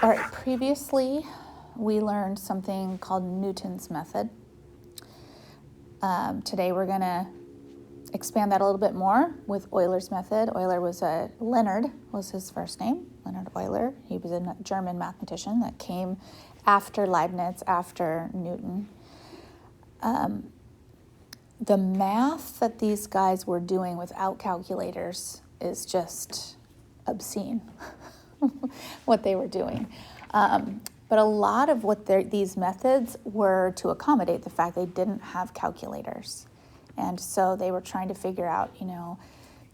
All right, previously we learned something called Newton's method. Today we're going to expand that a little bit more with Euler's method. Leonard was his first name, Leonhard Euler. He was a German mathematician that came after Leibniz, after Newton. The math that these guys were doing without calculators is just obscene, what they were doing. But a lot of what these methods were to accommodate the fact they didn't have calculators. And so they were trying to figure out,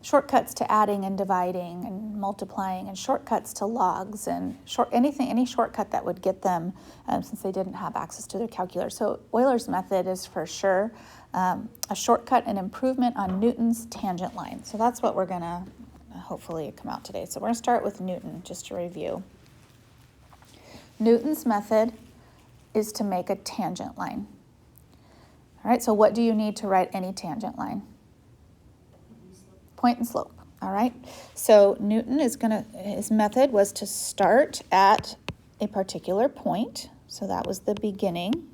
shortcuts to adding and dividing and multiplying and shortcuts to logs and any shortcut that would get them since they didn't have access to their calculator. So Euler's method is for sure a shortcut and improvement on Newton's tangent line. So that's what we're going to hopefully come out today. So we're going to start with Newton, just to review. Newton's method is to make a tangent line. All right, so what do you need to write any tangent line? Point and slope. All right, so Newton his method was to start at a particular point. So that was the beginning.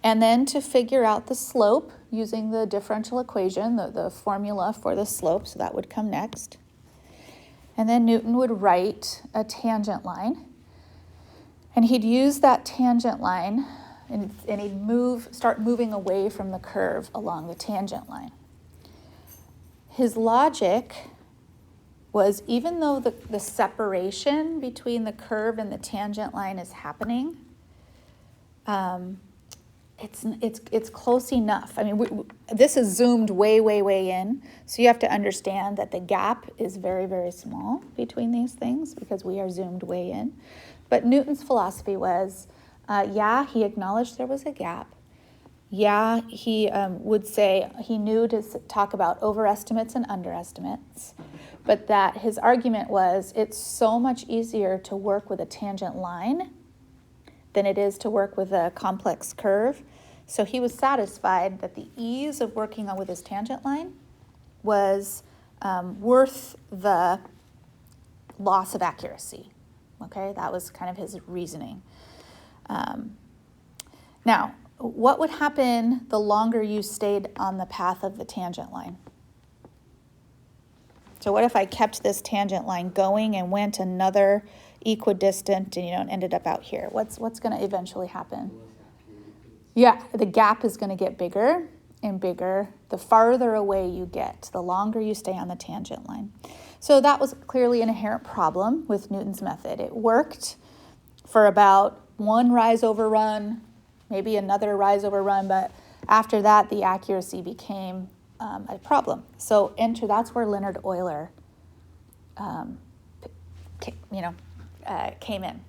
And then to figure out the slope using the differential equation, the formula for the slope, so that would come next. And then Newton would write a tangent line. And he'd use that tangent line and he'd start moving away from the curve along the tangent line. His logic was, even though the separation between the curve and the tangent line is happening, it's close enough. I mean, this is zoomed way, way, way in. So you have to understand that the gap is very, very small between these things because we are zoomed way in. But Newton's philosophy was, he acknowledged there was a gap. He would say he knew to talk about overestimates and underestimates, but that his argument was it's so much easier to work with a tangent line than it is to work with a complex curve. So he was satisfied that the ease of working with his tangent line was worth the loss of accuracy. Okay, that was kind of his reasoning. Now, what would happen the longer you stayed on the path of the tangent line? So what if I kept this tangent line going and went another equidistant and ended up out here? What's going to eventually happen? Yeah, the gap is going to get bigger and bigger the farther away you get, the longer you stay on the tangent line. So that was clearly an inherent problem with Newton's method. It worked for about one rise over run, maybe another rise over run, but after that the accuracy became a problem. So that's where Leonhard Euler came in.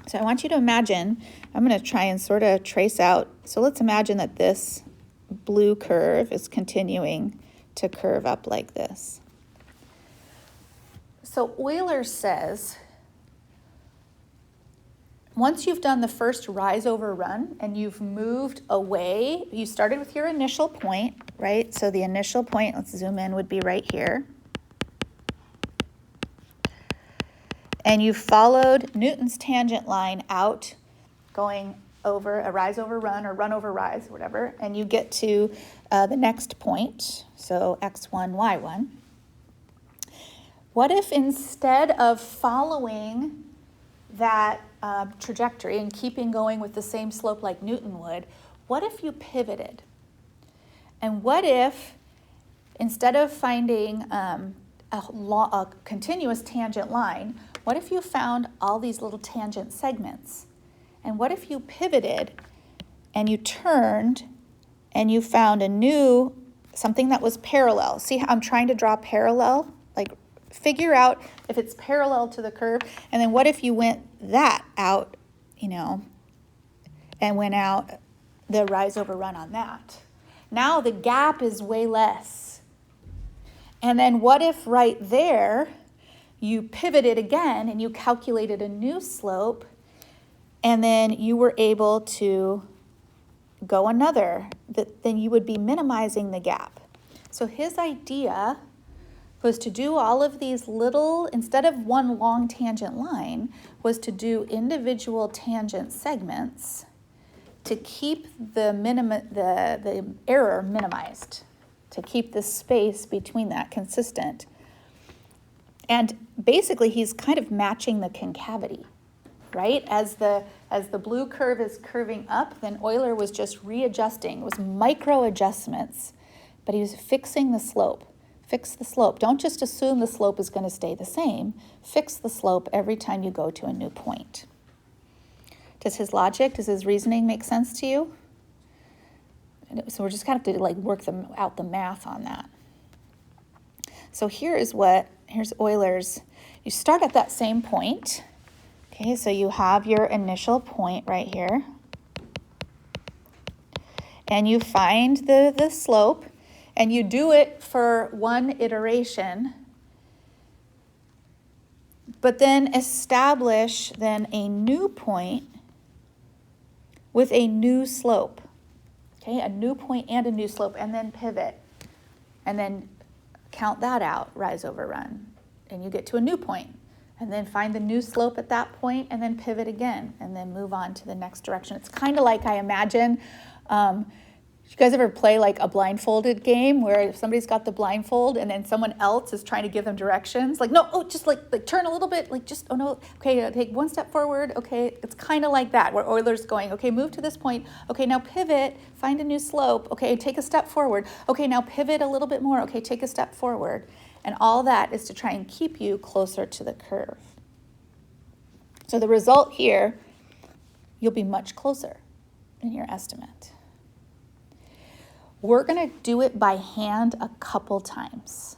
So I want you to imagine, I'm going to try and sort of trace out, so let's imagine that this blue curve is continuing to curve up like this. So Euler says, once you've done the first rise over run and you've moved away, you started with your initial point, right? So the initial point, let's zoom in, would be right here. And you followed Newton's tangent line out, going over a rise over run or run over rise, whatever, and you get to the next point, so x1, y1. What if instead of following that trajectory and keeping going with the same slope like Newton would, what if you pivoted? And what if, instead of finding a continuous tangent line, what if you found all these little tangent segments? And what if you pivoted and you turned and you found something that was parallel? See how I'm trying to draw parallel? Like, figure out if it's parallel to the curve. And then what if you went that out, and went out the rise over run on that? Now the gap is way less. And then what if right there you pivoted again and you calculated a new slope, and then you were able to go another, then you would be minimizing the gap. So his idea was to do all of these little, instead of one long tangent line, was to do individual tangent segments to keep the error minimized, to keep the space between that consistent. And basically, he's kind of matching the concavity, right? As the blue curve is curving up, then Euler was just readjusting. It was micro adjustments, but he was fixing the slope. Fix the slope. Don't just assume the slope is going to stay the same. Fix the slope every time you go to a new point. Does his logic, does his reasoning make sense to you? So we're just kind of to like work out the math on that. So here's Euler's. You start at that same point. Okay, so you have your initial point right here. And you find the slope. And you do it for one iteration, but then establish then a new point with a new slope. Okay, a new point and a new slope, and then pivot. And then count that out, rise over run. And you get to a new point. And then find the new slope at that point, and then pivot again, and then move on to the next direction. It's kind of like I imagine, you guys ever play like a blindfolded game where if somebody's got the blindfold and then someone else is trying to give them directions? Like, no, just like turn a little bit, like just, oh no, okay, take one step forward. Okay, it's kind of like that where Euler's going, okay, move to this point. Okay, now pivot, find a new slope. Okay, take a step forward. Okay, now pivot a little bit more. Okay, take a step forward. And all that is to try and keep you closer to the curve. So the result here, you'll be much closer in your estimate. We're going to do it by hand a couple times.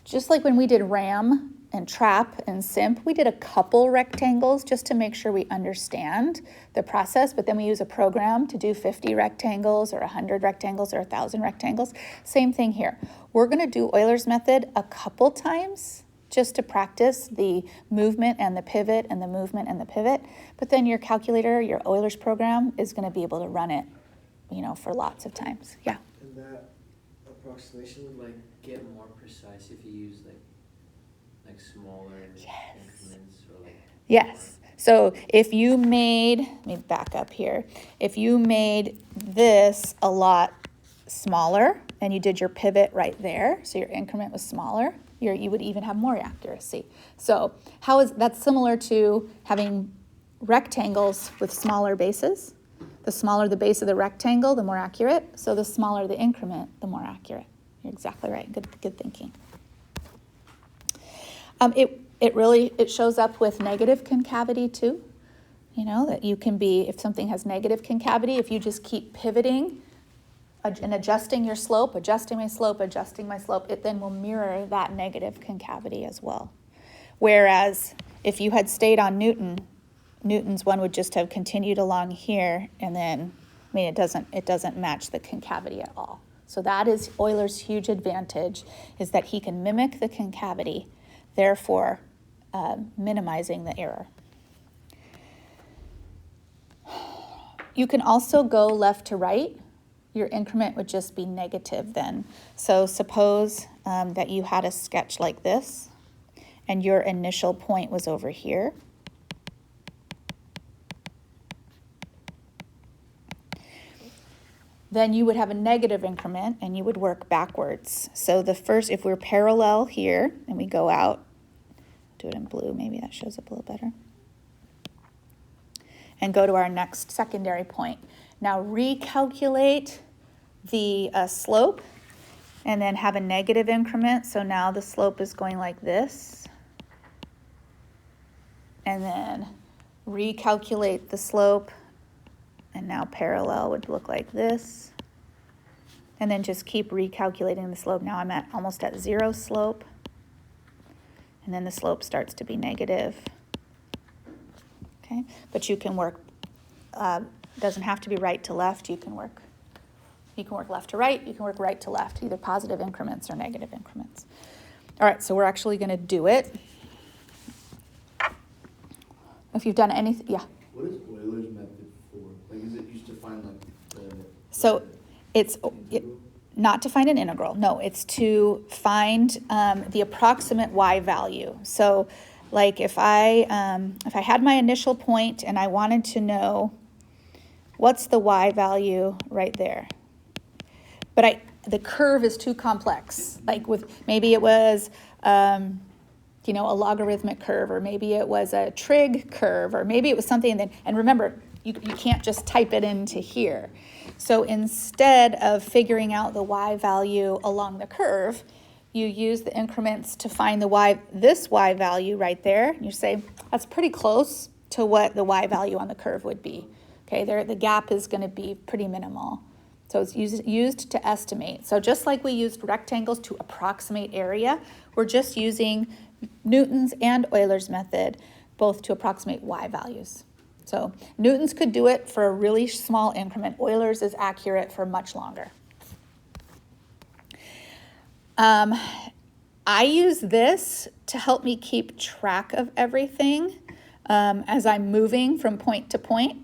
Just like when we did RAM and TRAP and SIMP, we did a couple rectangles just to make sure we understand the process, but then we use a program to do 50 rectangles or 100 rectangles or 1,000 rectangles. Same thing here. We're going to do Euler's method a couple times just to practice the movement and the pivot and the movement and the pivot, but then your calculator, your Euler's program, is going to be able to run it, for lots of times. Yeah. And that approximation would get more precise if you use like smaller increments or like. Yes. So if you made, let me back up here. If you made this a lot smaller and you did your pivot right there, so your increment was smaller, you would even have more accuracy. So that's similar to having rectangles with smaller bases. The smaller the base of the rectangle, the more accurate. So the smaller the increment, the more accurate. You're exactly right. Good thinking. It shows up with negative concavity too. That you can be, if something has negative concavity, if you just keep pivoting and adjusting your slope, adjusting my slope, it then will mirror that negative concavity as well. Whereas if you had stayed on Newton's one would just have continued along here, and then, it doesn't match the concavity at all. So that is Euler's huge advantage, is that he can mimic the concavity, therefore minimizing the error. You can also go left to right. Your increment would just be negative then. So suppose that you had a sketch like this, and your initial point was over here. Then you would have a negative increment and you would work backwards. So if we're parallel here and we go out, do it in blue, maybe that shows up a little better, and go to our next secondary point. Now recalculate the slope and then have a negative increment. So now the slope is going like this. And then recalculate the slope. And now parallel would look like this. And then just keep recalculating the slope. Now I'm almost at zero slope. And then the slope starts to be negative. Okay, but you can work, doesn't have to be right to left. You can work left to right. You can work right to left, either positive increments or negative increments. All right, so we're actually going to do it. If you've done anything, yeah. What is Euler's method for? Is it used to find So it's not to find an integral. No, it's to find the approximate y value. So like if I had my initial point and I wanted to know what's the y value right there, but the curve is too complex. Like maybe it was a logarithmic curve, or maybe it was a trig curve, or maybe it was something and remember, you can't just type it into here. So instead of figuring out the y value along the curve, you use the increments to find this y value right there. You say, that's pretty close to what the y value on the curve would be. Okay, the gap is going to be pretty minimal. So it's used to estimate. So just like we used rectangles to approximate area, we're just using Newton's and Euler's method, both to approximate y values. So Newton's could do it for a really small increment. Euler's is accurate for much longer. I use this to help me keep track of everything as I'm moving from point to point.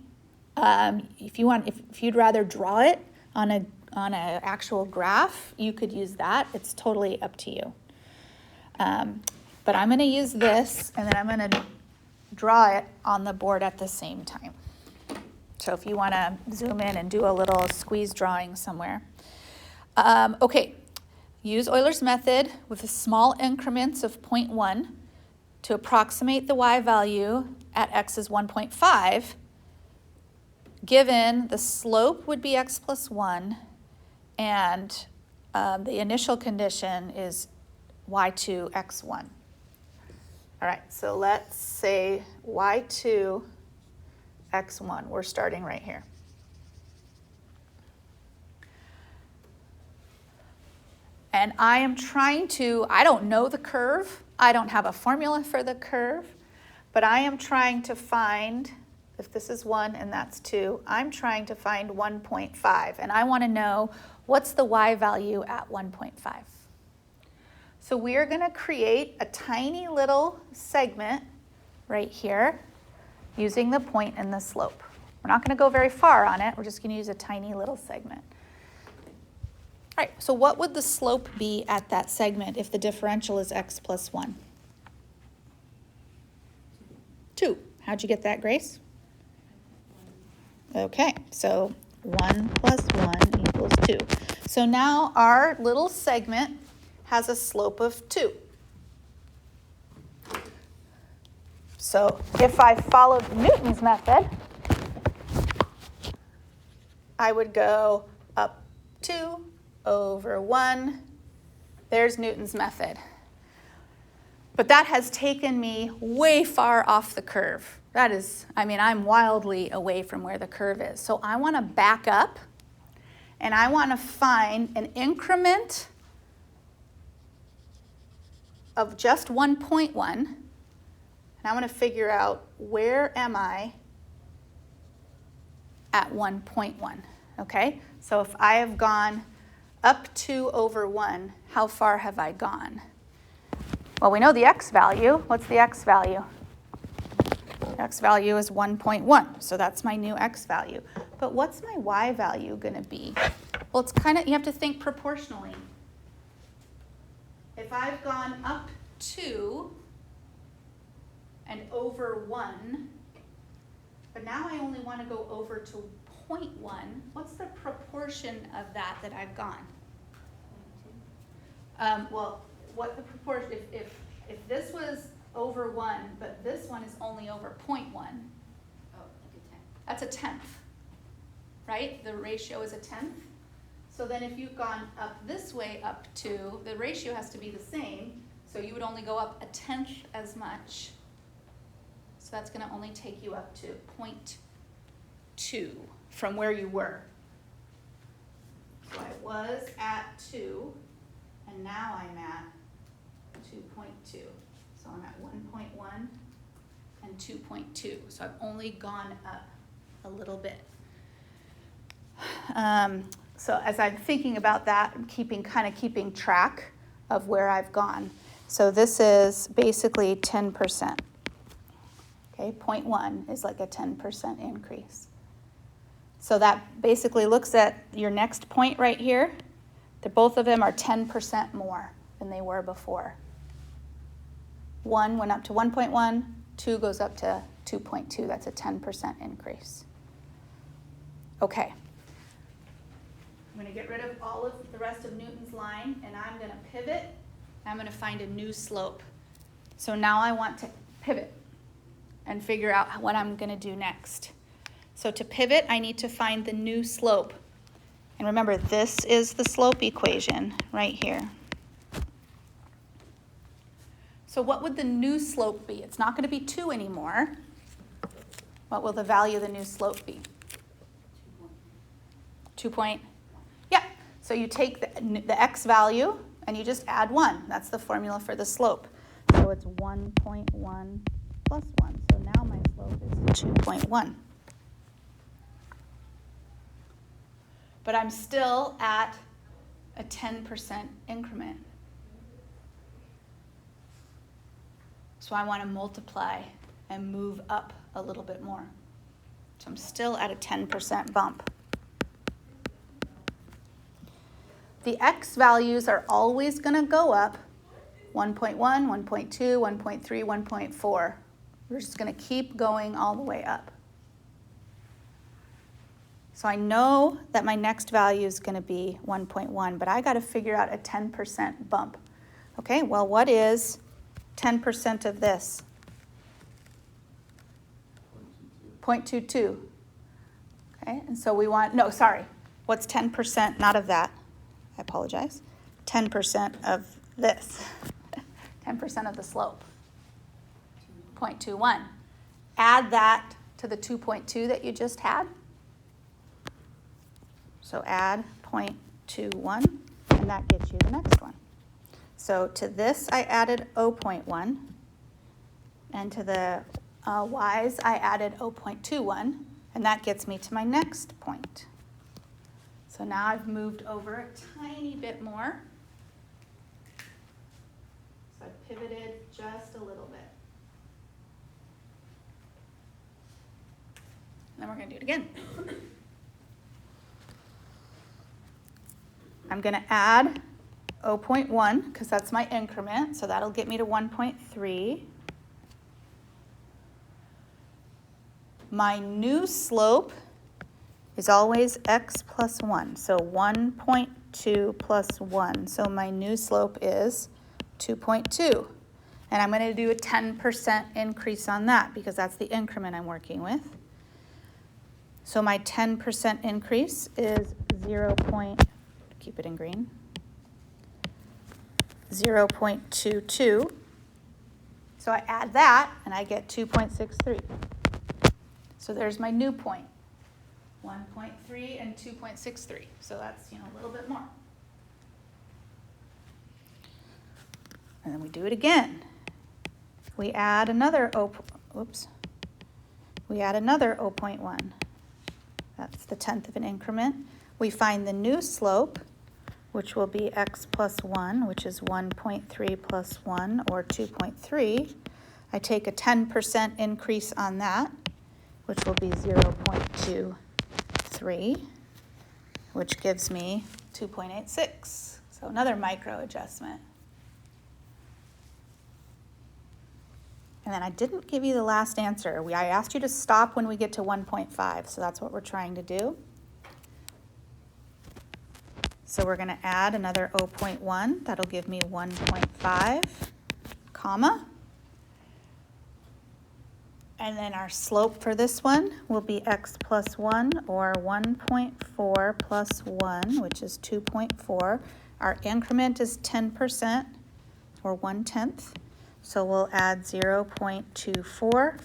If you'd rather draw it on an actual graph, you could use that. It's totally up to you. But I'm going to use this, and then I'm going to draw it on the board at the same time. So if you want to zoom in and do a little squeeze drawing somewhere. Okay, use Euler's method with the small increments of 0.1 to approximate the y value at x is 1.5, given the slope would be x plus 1, and the initial condition is y2, x1. All right, so let's say y2, x1. We're starting right here. And I am I don't know the curve. I don't have a formula for the curve, but I am trying to find, if this is 1 and that's 2, I'm trying to find 1.5. And I want to know what's the y value at 1.5. So we are going to create a tiny little segment right here using the point and the slope. We're not going to go very far on it. We're just going to use a tiny little segment. All right, so what would the slope be at that segment if the differential is x plus 1? 2. How'd you get that, Grace? Okay, so 1 plus 1 equals 2. So now our little segment has a slope of 2. So if I followed Newton's method, I would go up 2 over 1. There's Newton's method. But that has taken me way far off the curve. I'm wildly away from where the curve is. So I want to back up, and I want to find an increment of just 1.1, and I want to figure out where am I at 1.1, okay? So if I have gone up 2 over 1, how far have I gone? Well, we know the x value. What's the x value? The x value is 1.1, so that's my new x value. But what's my y value going to be? Well, you have to think proportionally. If I've gone up 2 and over 1, but now I only want to go over to 0.1, what's the proportion of that I've gone? Well, what the proportion, if this was over 1, but this one is only over 0.1, Oh, like a 10. that's a tenth, right? The ratio is a tenth. So then if you've gone up this way, up 2, the ratio has to be the same, so you would only go up a tenth as much. So that's going to only take you up to 0.2 from where you were. So I was at 2, and now I'm at 2.2. So I'm at 1.1 and 2.2. So I've only gone up a little bit. So as I'm thinking about that, I'm keeping track of where I've gone. So this is basically 10%. Okay, 0.1 is like a 10% increase. So that basically looks at your next point right here. Both of them are 10% more than they were before. 1 went up to 1.1, 2 goes up to 2.2. That's a 10% increase. Okay. I'm going to get rid of all of the rest of Newton's line, and I'm going to pivot. I'm going to find a new slope. So now I want to pivot and figure out what I'm going to do next. So to pivot, I need to find the new slope. And remember, this is the slope equation right here. So what would the new slope be? It's not going to be 2 anymore. What will the value of the new slope be? 2 point. Yeah. So you take the x value and you just add 1. That's the formula for the slope. So it's 1.1 plus 1. So now my slope is 2.1. But I'm still at a 10% increment. So I want to multiply and move up a little bit more. So I'm still at a 10% bump. The x values are always going to go up 1.1, 1.2, 1.3, 1.4. We're just going to keep going all the way up. So I know that my next value is going to be 1.1, but I got to figure out a 10% bump. Okay, well, what is 10% of this? 0.22. Okay, and so we want, no, sorry. What's 10%, not of that? I apologize. 10% of this. 10% of the slope. 0.21. Add that to the 2.2 that you just had. So add 0.21, and that gets you the next one. So to this, I added 0.1, and to the y's, I added 0.21, and that gets me to my next point. So now I've moved over a tiny bit more. So I pivoted just a little bit. And then we're going to do it again. I'm going to add 0.1 because that's my increment, so that'll get me to 1.3. My new slope is always x plus 1, so 1.2 plus 1. So my new slope is 2.2. And I'm going to do a 10% increase on that because that's the increment I'm working with. So my 10% increase is 0.22. 0.22. So I add that and I get 2.63. So there's my new point. 1.3 and 2.63. So that's, a little bit more. And then we do it again. We add another 0.1. That's the 10th of an increment. We find the new slope, which will be x plus 1, which is 1.3 plus 1, or 2.3. I take a 10% increase on that, which will be 0.23, which gives me 2.86. So another micro adjustment. And then I didn't give you the last answer. I asked you to stop when we get to 1.5, so that's what we're trying to do. So we're going to add another 0.1. That'll give me 1.5, comma. And then our slope for this one will be x plus 1, or 1.4 plus 1, which is 2.4. Our increment is 10%, or 1/10. So we'll add 0.24.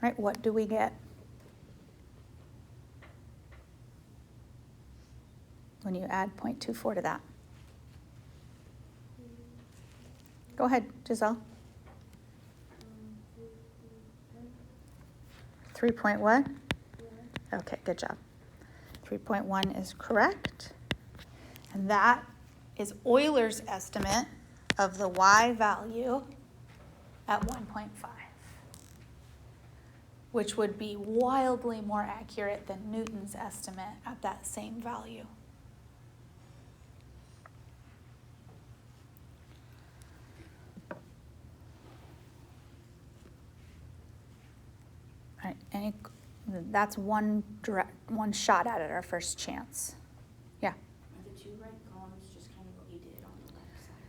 Right, what do we get when you add 0.24 to that? Go ahead, Giselle. 3 point what? Okay, good job. 3.1 is correct. And that is Euler's estimate of the y value at 1.5, which would be wildly more accurate than Newton's estimate at that same value. and that's one shot at it, our first chance. Yeah. Are the two right columns just kind of what you did on the left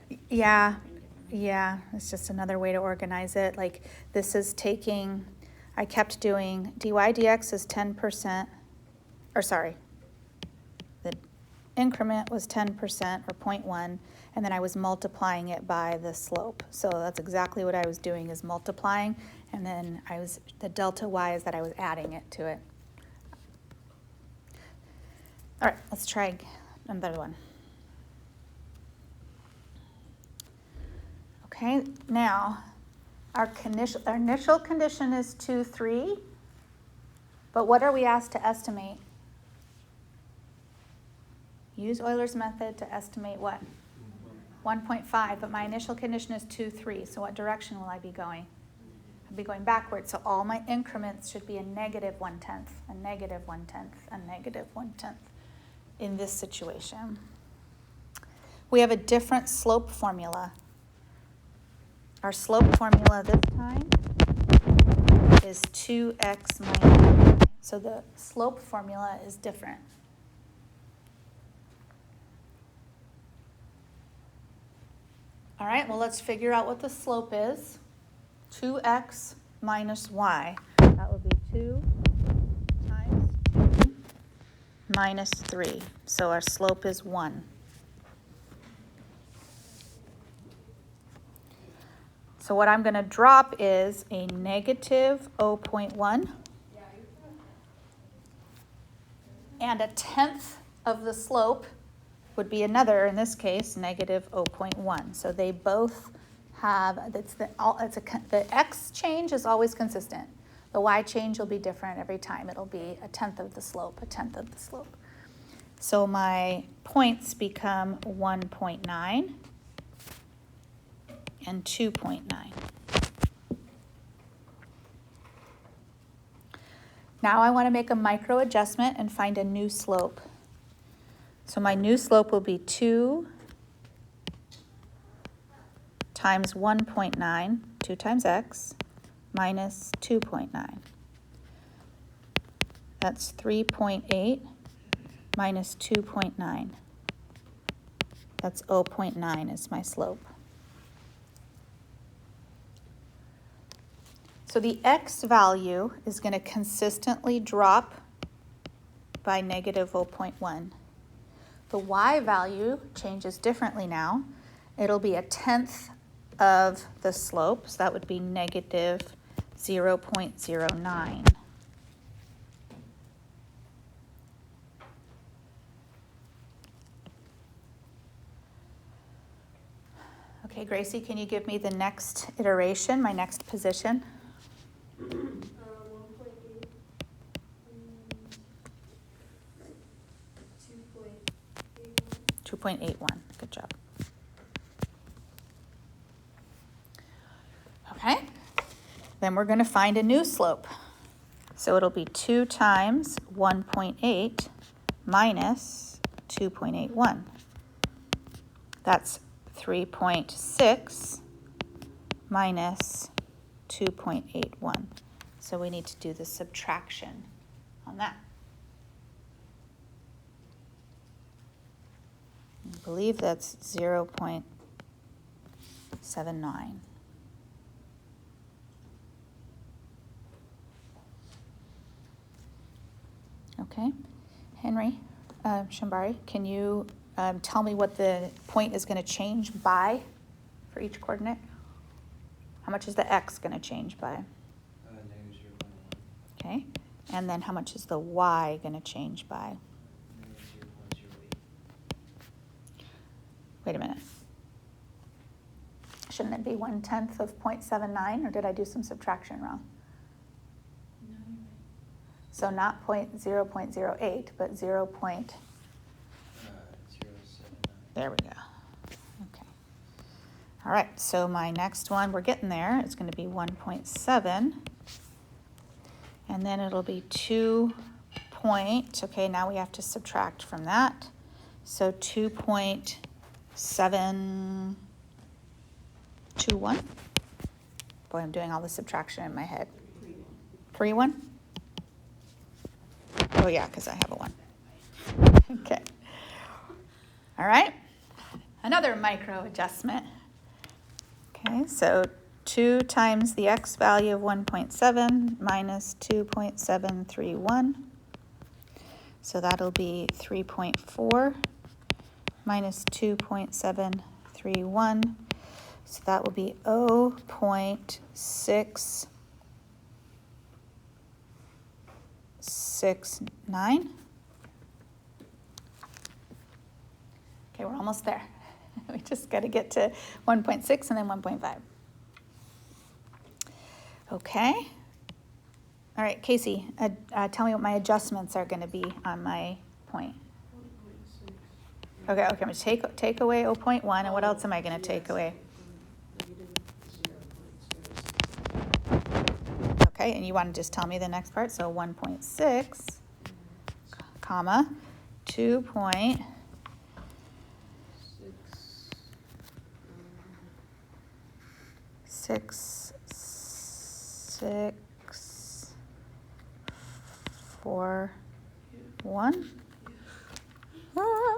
side? Yeah, Something different? yeah, it's just another way to organize it. Like, this is taking, I kept doing dy dx is 10%, or sorry, the increment was 10% or 0.1, and then I was multiplying it by the slope. So that's exactly what I was doing, is multiplying, and then the delta y is that I was adding it to it. All right, let's try another one. Okay, now, our initial condition is 2, 3, but what are we asked to estimate? Use Euler's method to estimate what? 1.5, but my initial condition is 2, 3, so what direction will I be going? I'll be going backwards, so all my increments should be a negative 1/10, a negative 1/10, a negative 1/10 in this situation. We have a different slope formula. Our slope formula this time is 2x minus y. So the slope formula is different. All right, well, let's figure out what the slope is. 2x minus y. That would be 2 times 2 minus 3. So our slope is 1. So what I'm going to drop is a negative 0.1 and a tenth of the slope would be another, in this case, negative 0.1. So they both have, the x change is always consistent. The y change will be different every time. It'll be a tenth of the slope, a tenth of the slope. So my points become 1.9 and 2.9. Now I want to make a micro adjustment and find a new slope. So my new slope will be 2 times 1.9, 2 times x, minus 2.9. That's 3.8 minus 2.9. That's 0.9 is my slope. So the x value is going to consistently drop by negative 0.1. The y value changes differently now. It'll be a tenth of the slope, so that would be negative 0.09. Okay, Gracie, can you give me the next iteration, my next position? 1.8. 2.81. 2.81, good job. Okay, then we're going to find a new slope. So it'll be 2 times 1.8 minus 2.81. That's 3.6 minus 2.81. So we need to do the subtraction on that. I believe that's 0.79. Okay, Henry, Shambari, can you tell me what the point is going to change by for each coordinate? How much is the x going to change by? Negative 0.1. Okay, and then how much is the y going to change by? Negative 0.08. Wait a minute. Shouldn't it be 1/10 of 0.79, or did I do some subtraction wrong? No, you're right. So not 0.08, but 0. 0.79. There we go. Okay. All right, so my next one, we're getting there. It's going to be 1.7. And then it'll be 2 point. Okay, now we have to subtract from that. So 2.721. Boy, I'm doing all the subtraction in my head. 3.1? Oh, yeah, because I have a 1. Okay. All right. Another micro adjustment. Okay, so 2 times the x value of 1.7 minus 2.731. So that'll be 3.4 minus 2.731. So that will be 0.669. Okay, we're almost there. We just got to get to 1.6 and then 1.5. Okay. All right, Casey, tell me what my adjustments are going to be on my point. Okay, I'm going to take away 0.1, and what else am I going to take away? Okay, and you want to just tell me the next part. So 1.6, comma, 2.6641. Ah.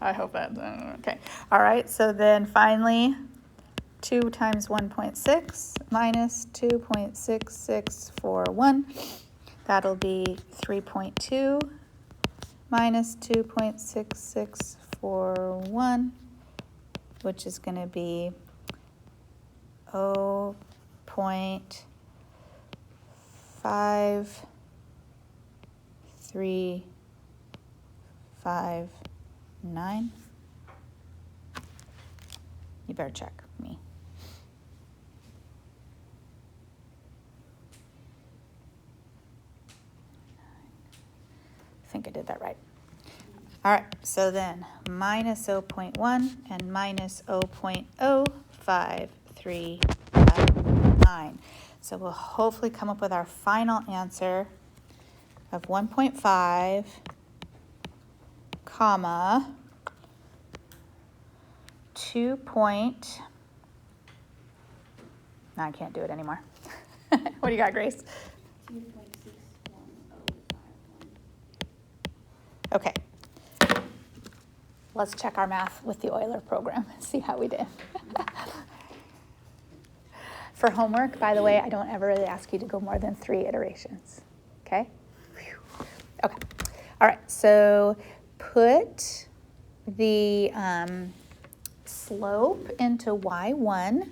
I hope that, okay. All right, so then finally, 2 times 1.6 minus 2.6641. That'll be 3.2 minus 2.6641, which is going to be 0.5359. You better check me. I think I did that right. All right, so then minus 0.1 and minus 0.05359. So we'll hopefully come up with our final answer of 1.5, comma, 2. No, I can't do it anymore. What do you got, Grace? 2.61051. Okay. Let's check our math with the Euler program and see how we did. For homework, by the way, I don't ever really ask you to go more than 3 iterations. Okay? Okay. All right. So put the slope into y1.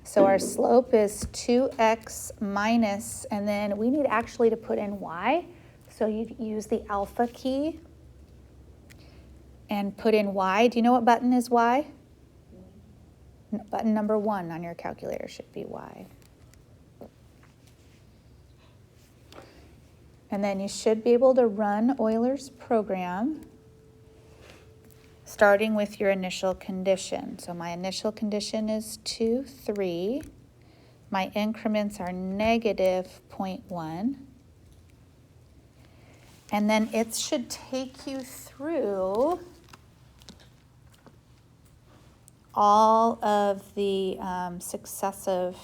So our slope is 2x minus, and then we need actually to put in y. So you'd use the alpha key and put in y. Do you know what button is y? Button number 1 on your calculator should be y. And then you should be able to run Euler's program starting with your initial condition. So my initial condition is 2, 3. My increments are negative 0.1. And then it should take you through all of the successive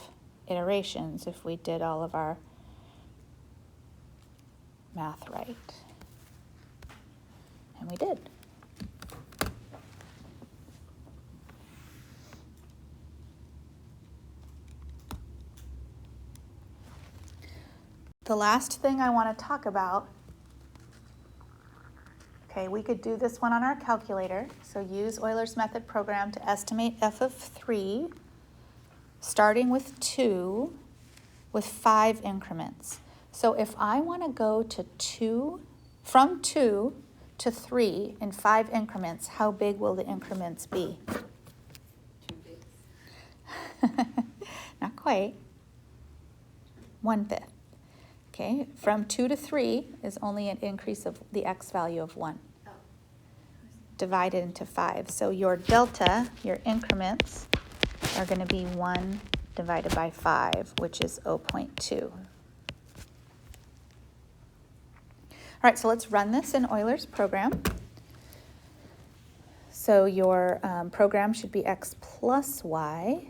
iterations if we did all of our math right. And we did. The last thing I want to talk about, okay, we could do this one on our calculator. So use Euler's method program to estimate f of 3, starting with 2, with 5 increments. So if I want to go to 2, from 2 to 3 in 5 increments, how big will the increments be? Too big. Not quite. 1/5. Okay, from 2 to 3 is only an increase of the x value of 1. Oh. Divided into 5. So your delta, your increments, are going to be 1 divided by 5, which is 0.2. All right, so let's run this in Euler's program. So your program should be x plus y.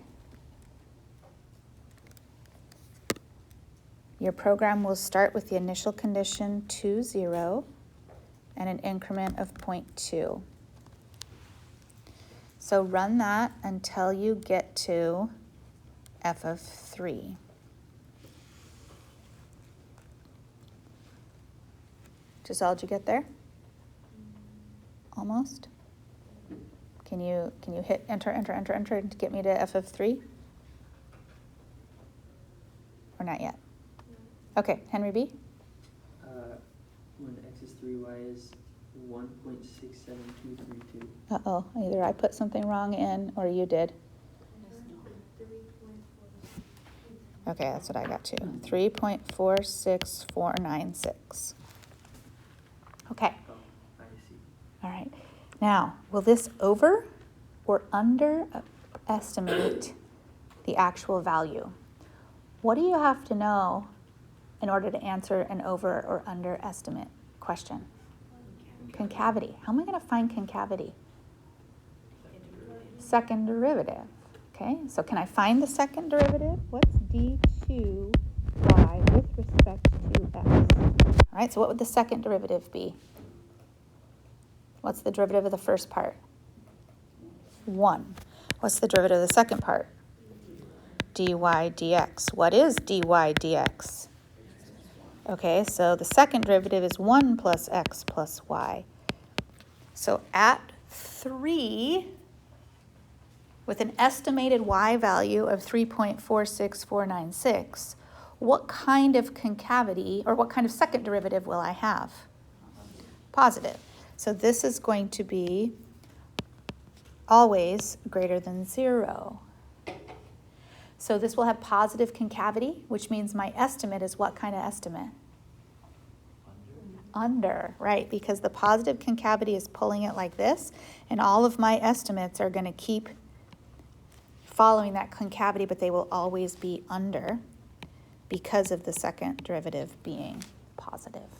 Your program will start with the initial condition 2, 0, and an increment of 0.2. So run that until you get to f of 3. Giselle, did you get there? Almost? Can you hit enter to get me to f of 3? Or not yet? Okay, Henry B? When x is 3, y is 1.67232. Uh-oh, either I put something wrong in or you did. Okay, that's what I got too. 3.46496. Okay, Oh, I see. all right. Now, will this over or underestimate the actual value? What do you have to know in order to answer an over or underestimate question? Concavity. How am I going to find concavity? Second derivative. Okay, so can I find the second derivative? What's d2y with respect to x? All right, so what would the second derivative be? What's the derivative of the first part? 1. What's the derivative of the second part? dy dx. What is dy dx? Okay, so the second derivative is 1 plus x plus y. So at 3, with an estimated y value of 3.46496, what kind of concavity or what kind of second derivative will I have? Positive. So this is going to be always greater than 0. So this will have positive concavity, which means my estimate is what kind of estimate? Under, right, because the positive concavity is pulling it like this, and all of my estimates are going to keep following that concavity, but they will always be under because of the second derivative being positive.